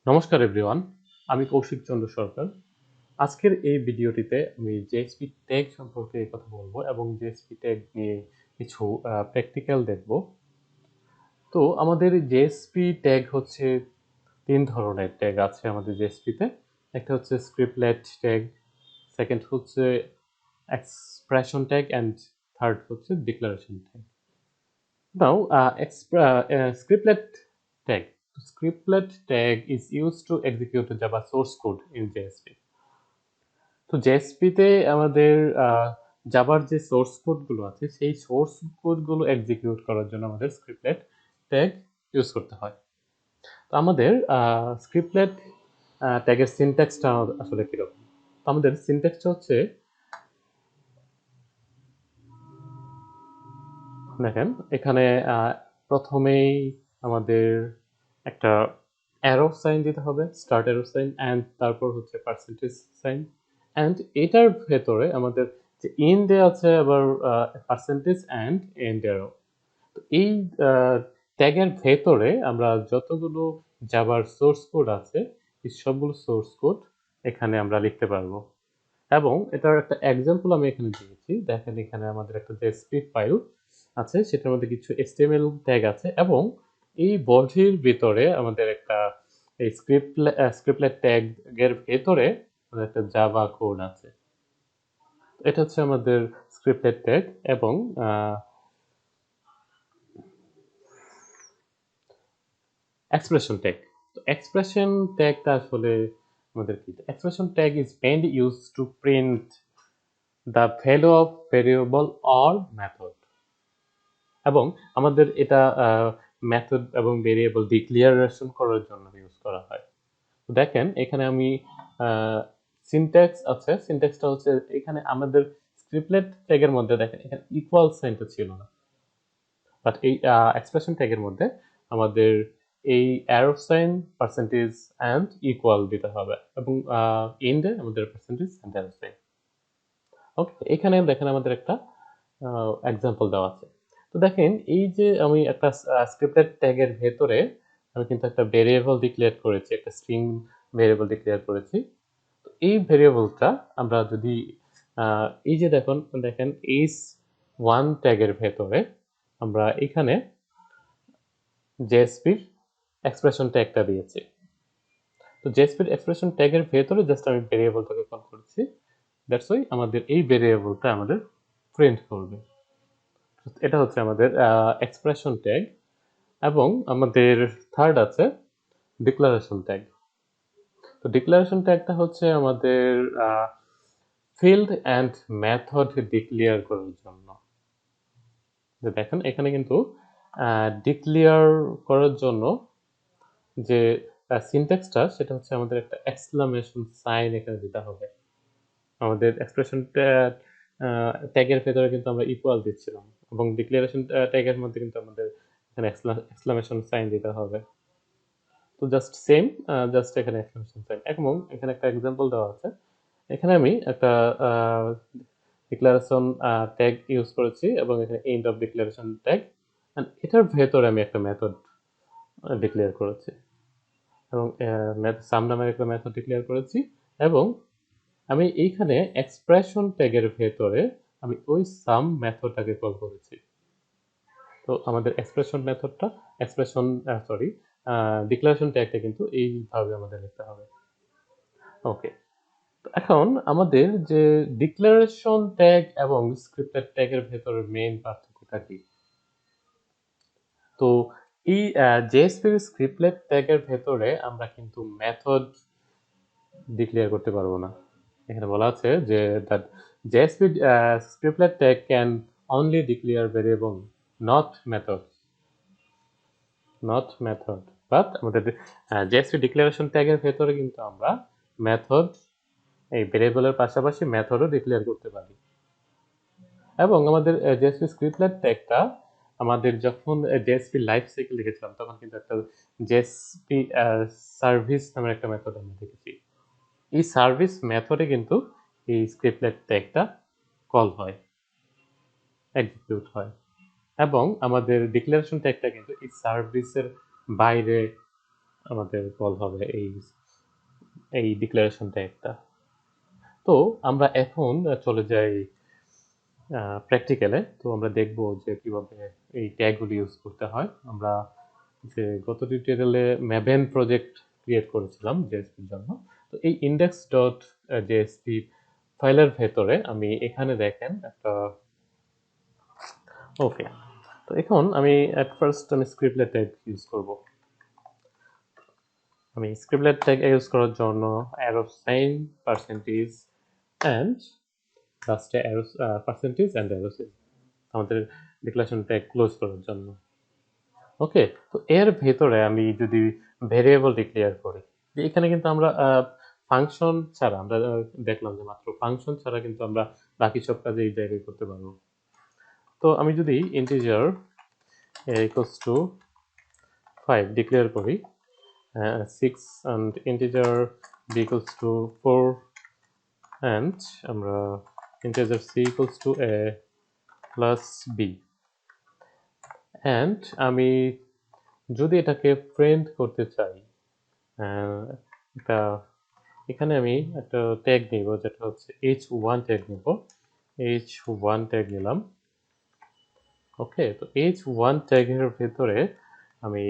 নমস্কার এভরিওয়ান, আমি কৌশিক চন্দ্র সরকার। আজকের এই ভিডিওটিতে আমি জেএসপি ট্যাগ সম্পর্কে কথা বলবো এবং জেএসপি ট্যাগ নিয়ে কিছু প্র্যাকটিক্যাল দেখব। তো আমাদের জেএসপি ট্যাগ হচ্ছে তিন ধরনের ট্যাগ আছে আমাদের জেএসপিতে। একটা হচ্ছে স্ক্রিপ্টলেট ট্যাগ, সেকেন্ড হচ্ছে এক্সপ্রেশন ট্যাগ অ্যান্ড থার্ড হচ্ছে declaration tag. Now scriptlet tag. Scriptlet tag is used to execute Java source code in JSP. তো জেএসপিতে আমাদের জাভার যে সোর্স কোডগুলো আছে সেই সোর্স কোডগুলো এক্সিকিউট করার জন্য আমাদের স্ক্রিপ্টলেট ট্যাগ ইউজ করতে হয়। তো আমাদের স্ক্রিপ্টলেট ট্যাগের সিনট্যাক্সটা আসলে কিরকম? তো আমাদের সিনট্যাক্সটা হচ্ছে, দেখেন এখানে প্রথমেই আমাদের একটা অ্যারো সাইন দিতে হবে, স্টার্ট অ্যারো সাইন, অ্যান্ড তারপর হচ্ছে পার্সেন্টেজ সাইন, অ্যান্ড এটার ভেতরে আমাদের যে ইন দেওয়া আছে আবার পার্সেন্টেজ অ্যান্ড এন্ড অ্যারো। তো এই ট্যাগের ভেতরে আমরা যতগুলো জাভার সোর্স কোড আছে এই সবগুলো সোর্স কোড এখানে আমরা লিখতে পারবো। এবং এটার একটা এক্সাম্পল আমি এখানে দিয়েছি। দেখেন এখানে আমাদের একটা জেএসপি ফাইল আছে, সেটার মধ্যে কিছু HTML ট্যাগ আছে এবং এই বডির ভিতরে আমাদের একটা এই স্ক্রিপ্টলেট ট্যাগের ভেতরে আমাদের একটা জাভা কোড আছে। এটা হচ্ছে আমাদের স্ক্রিপ্টলেট ট্যাগ এবং এক্সপ্রেশন ট্যাগ। তো এক্সপ্রেশন ট্যাগটা আসলে আমাদের কি? Expression tag is mainly use to print the value of variable or method. এবং আমাদের এটা মেথড এবং ভেরিয়েবল ডিক্লিয়ারেশন করার জন্য ইউজ করা হয়। তো দেখেন এখানে আমি সিনট্যাক্স আছে, সিনট্যাক্সটা হচ্ছে এখানে আমাদের স্ক্রিপ্টলেট ট্যাগের মধ্যে দেখেন এখানে ইকুয়াল সাইনটা ছিল না, বাট এই এক্সপ্রেশন ট্যাগের মধ্যে আমাদের এই arrow sign, percentage and equal দিতে হবে এবং এন্ডে আমাদের percentage and arrow sign. Okay, এখানে দেখেন আমাদের একটা এক্সাম্পল দেওয়া আছে। তো দেখেন এই যে আমি একটা স্ক্রিপ্টেড ট্যাগের ভেতরে আমি কিন্তু একটা ভেরিয়েবল ডিক্লেয়ার করেছি, একটা স্ট্রিং ভেরিয়েবল ডিক্লেয়ার করেছি। তো এই ভেরিয়েবলটা আমরা যদি এই যে দেখেন এইচ ওয়ান ট্যাগের ভেতরে আমরা এখানে জেএসপির এক্সপ্রেশন ট্যাগটা দিয়েছি। তো জেএসপির এক্সপ্রেশন ট্যাগের ভেতরে জাস্ট আমি ভেরিয়েবলটাকে কল করেছি, দ্যাটস ওয়াই আমাদের এই ভেরিয়েবলটা আমাদের প্রিন্ট করবে। এটা হচ্ছে আমাদের এক্সপ্রেশন ট্যাগ। এবং আমাদের থার্ড আছে ডিক্লারেশন ট্যাগ। তো ডিক্লারেশন ট্যাগটা হচ্ছে আমাদের ফিল্ড অ্যান্ড মেথড ডিক্লেয়ার করার জন্য। দেখেন এখানে কিন্তু ডিক্লেয়ার করার জন্য যে সিনট্যাক্সটা সেটা হচ্ছে আমাদের একটা এক্সক্লামেশন সাইন এখানে দিতে হবে। আমাদের এক্সপ্রেশন ট্যাগের ভেতরে কিন্তু আমরা ইকুয়াল দিচ্ছিলাম এবং ডিক্লারেশন ট্যাগের মধ্যে কিন্তু আমাদের এখানে এক্সক্লামেশন সাইন দিতে হবে। তো জাস্ট সেম, জাস্ট এখানে এক্সক্লামেশন সাইন এবং এখানে একটা এক্সাম্পল দেওয়া আছে। এখানে আমি একটা ডিক্লারেশন ট্যাগ ইউজ করেছি এবং এখানে এন্ড অফ ডিক্লারেশন ট্যাগ, এটার ভেতরে আমি একটা মেথড ডিক্লেয়ার করেছি এবং সাম নামের একটা মেথড ডিক্লেয়ার করেছি এবং আমি এইখানে এক্সপ্রেশন ট্যাগের ভেতরে আমি ওই সাম মেথডটাকে কল করেছি। তো আমাদের এক্সপ্রেশন মেথডটা এক্সপ্রেশন সরি ডিক্লারেশন ট্যাগটা কিন্তু এইভাবে আমাদের লিখতে হবে। ওকে, এখন আমাদের যে ডিক্লারেশন ট্যাগ এবং স্ক্রিপ্টেড ট্যাগের ভেতরের মেইন পার্থক্যটা কি? তো এই জেএসপির স্ক্রিপ্টলেট ট্যাগের ভেতরে আমরা কিন্তু মেথড ডিক্লেয়ার করতে পারবো না। এখানে বলা আছে যে that JSP scriptlet tag can only declare variable, not method, but আমাদের জেএসপি ডিক্লারেশন ট্যাগের ভেতরে কিন্তু আমরা মেথড, এই ভেরিয়েবলের পাশাপাশি মেথডও ডিক্লেয়ার করতে পারি। এবং আমাদের জেএসপি স্ক্রিপ্টলেট ট্যাগটা আমাদের যখন জেএসপি লাইফ সাইকেল লিখেছিলাম তখন কিন্তু একটা জেএসপি সার্ভিস নামের একটা মেথড আমরা দেখেছি। এই সার্ভিস মেথডে কিন্তু এই স্ক্রিপ্টলেট ট্যাগটা কল হয়, এক্সিকিউট হয় এবং আমাদের ডিক্লারেশন ট্যাগটা কিন্তু এই সার্ভিসের বাইরে আমাদের কল হবে এই ডিক্লারেশন ট্যাগটা। তো আমরা এখন চলে যাই প্র্যাকটিক্যালে। তো আমরা দেখব যে কিভাবে এই ট্যাগগুলি ইউজ করতে হয়। আমরা যে গত টিউটোরিয়ালে ম্যাভেন প্রজেক্ট ক্রিয়েট করেছিলাম জেএসপির জন্য। তো এই ইন্ডেক্স ডট জেএসপি ফাইলের ভেতরে আমি এখানে দেখেন একটা ওকে। তো এখন আমি এট ফার্স্ট আমি স্ক্রিপ্টলেট ট্যাগ ইউজ করব। আমি স্ক্রিপ্টলেট ট্যাগ ইউজ করার জন্য অ্যারো সাইন পার্সেন্টেজ অ্যান্ড লাস্টে arrow percentage and arrow sign আমাদের ডিক্লারেশন ট্যাগ ক্লোজ করার জন্য। ওকে, তো এর ভেতরে আমি যদি ভেরিয়েবল ডিক্লেয়ার করি, এখানে কিন্তু আমরা ফাংশন ছাড়া আমরা দেখলাম যে মাত্র ফাংশন ছাড়া কিন্তু আমরা বাকি সব কাজ এই জায়গায় করতে পারবো। তো আমি যদি ইন্টিজার ইকুয়ালস টু 5 ডিক্লেয়ার করি, 6 and integer b equals to 4 and আমরা integer c equals to a plus b and আমি যদি এটাকে প্রিন্ট করতে চাই, এটা এখানে আমি একটা ট্যাগ নিব যেটা হচ্ছে h1 ট্যাগ নিব। h1 ট্যাগ নিলাম। ওকে, তো h1 ট্যাগের ভেতরে আমি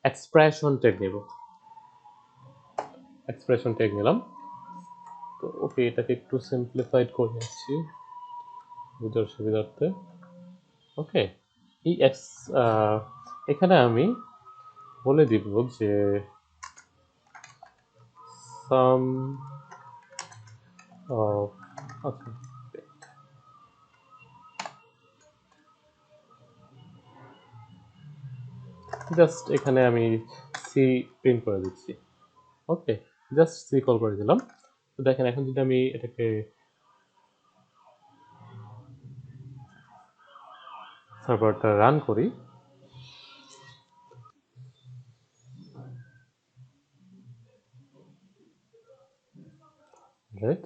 এক্সপ্রেশন ট্যাগ নিব। এক্সপ্রেশন ট্যাগ নিলাম। তো ওকে, এটাকে একটু সিম্পলিফাইড করে নিচ্ছি বুঝার সুবিধার্থে। ওকে, এই এখানে আমি বলে দিব যে সাম অফ আচ্ছা জাস্ট এখানে আমি সি প্রিন্ট করে দিচ্ছি। ওকে, জাস্ট সি কল করে দিলাম। তো দেখেন এখন যদি আমি এটাকে সার্ভারটা রান করি, রাইট,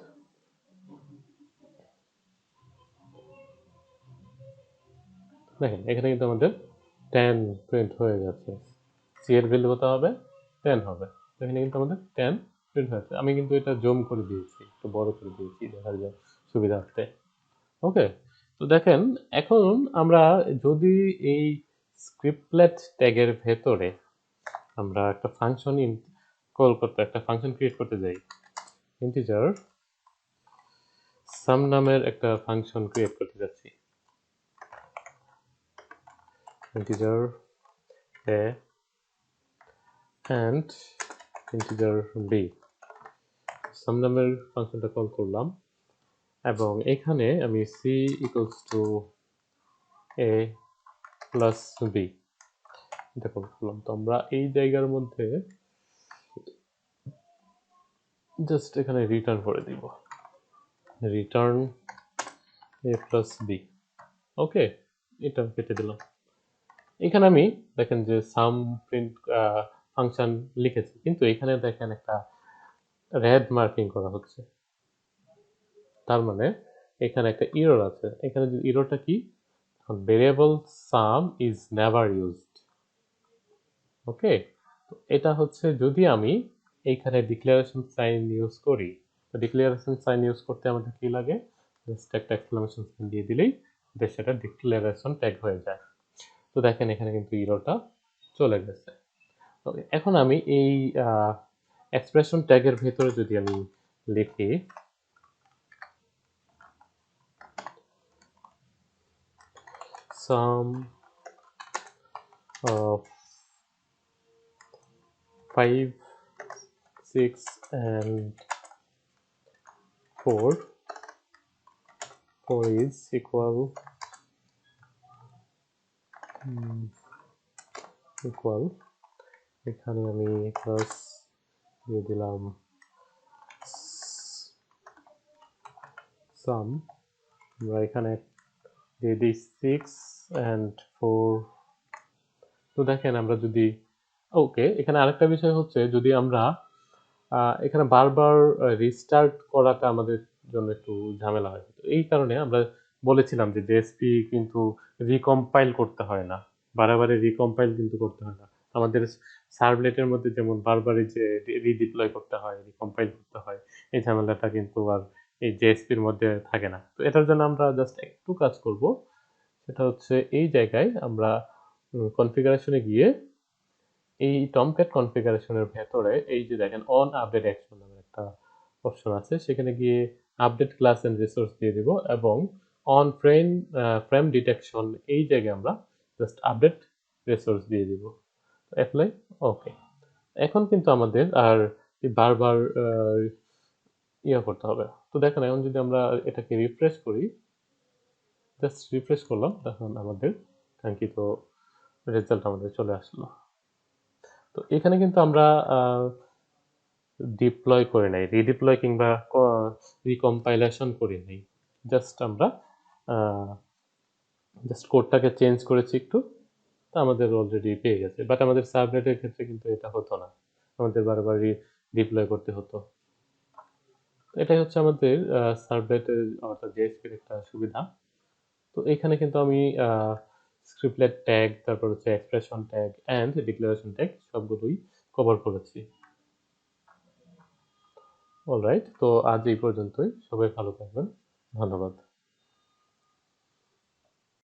দেখেন এখানে কিন্তু আমাদের 10 প্রিন্ট হয়ে যাচ্ছে। সি এর ভ্যালু কত হবে? 10 হবে। তো এখানে কিন্তু আমাদের 10 প্রিন্ট হয়েছে। আমি কিন্তু এটা জুম করে দিয়েছি, একটু বড় করে দিয়েছি দেখার জন্য সুবিধার্থে। ওকে, তো দেখেন এখন আমরা যদি এই স্ক্রিপ্টলেট ট্যাগের ভেতরে আমরা একটা ফাংশন কল করতে, একটা ফাংশন ক্রিয়েট করতে যাই, ইন্টিজার সাম নামের একটা ফাংশন ক্রিয়েট করতে যাচ্ছি। Integer a and integer b সাম নামের ফাংশনটা কল করলাম এবং এখানে আমি c equals to a plus b এটা কল করলাম। তো আমরা এই জায়গার মধ্যে জাস্ট এখানে রিটার্ন করে দিব, রিটার্ন a plus b। ওকে, এটা কেটে দিলাম। এখানে আমি দেখেন যে সাম প্রিন্ট ফাংশন লিখেছি, কিন্তু এখানে দেখেন একটা রেড মার্কিং করা হচ্ছে, তার মানে এখানে একটা ইরর আছে। এখানে ইররটা কি? Variable sum is never used. Okay, তো এটা হচ্ছে যদি আমি এইখানে ডিক্লারেশন সাইন ইউজ করি, তো ডিক্লারেশন সাইন ইউজ করতে আমাদের কি লাগে? জাস্ট একটা এক্সক্লামেশন সাইন দিয়ে দিলেই সেটা ডিক্লারেশন ট্যাগ হয়ে যায়। তো দেখেন এখানে কিন্তু ইররটা চলে গেছে। তো এখন আমি এই এক্সপ্রেশন ট্যাগের ভেতরে যদি আমি লিখি সাম অফ 5, 6 and 4 is equal এখানে আমি প্লাস দিয়ে দিলাম সাম, আমরা এখানে দিয়ে দিই 6 and 4। তো দেখেন আমরা যদি ওকে, এখানে আরেকটা বিষয় হচ্ছে যদি আমরা এখানে বারবার রিস্টার্ট করাটা আমাদের জন্য একটু ঝামেলা হয়। এই কারণে আমরা বলেছিলাম যে জেএসপি কিন্তু রিকম্পাইল করতে হয় না, বারে বারে রিকম্পাইল কিন্তু করতে হয় না। আমাদের সার্ভলেটের মধ্যে যেমন বারবার এই যে রিডিপ্লয় করতে হয়, রিকম্পাইল করতে হয়, এই ঝামেলাটা কিন্তু আর এই জেএসপির মধ্যে থাকে না। তো এটার জন্য আমরা জাস্ট একটু কাজ করব, সেটা হচ্ছে এই জায়গায় আমরা কনফিগারেশনে গিয়ে এই টমক্যাট কনফিগারেশনের ভেতরে এই যে দেখেন অন আপডেট অ্যাকশন নামের একটা অপশন আছে, সেখানে গিয়ে আপডেট ক্লাস এন্ড রিসোর্স দিয়ে দিব এবং অন ফ্রেম ডিটেকশন এই জায়গায় আমরা জাস্ট আপডেট রিসোর্স দিয়ে দিব, অ্যাপ্লাই, ওকে। এখন কিন্তু আমাদের আর বারবার ইয়ে করতে হবে। তো দেখেন এখন যদি আমরা এটাকে রিফ্রেশ করি, জাস্ট রিফ্রেশ করলাম, দেখুন আমাদের কাঙ্ক্ষিত রেজাল্ট আমাদের চলে আসলো। তো এখানে কিন্তু আমরা ডিপ্লয় করে নাই, রিডিপ্লয় কিংবা রিকম্পাইলেশন করি নাই, জাস্ট আমরা জাস্ট কোডটাকে চেঞ্জ করেছি একটু, তো আমাদের অলরেডি পেয়ে গেছে। বাট আমাদের সাবনেটের ক্ষেত্রে কিন্তু এটা হতো না, আমাদের বারবার ডিপ্লয় করতে হতো। এটাই হচ্ছে আমাদের সার্ভলেটের অর্থাৎ জেএসপির একটা সুবিধা। তো এখানে কিন্তু আমি স্ক্রিপ্টলেট ট্যাগ, তারপর হচ্ছে expression tag and declaration tag সবগুলোই কভার করেছি। অলরাইট, তো আজ এই পর্যন্তই, সবাই ভালো থাকবেন, ধন্যবাদ।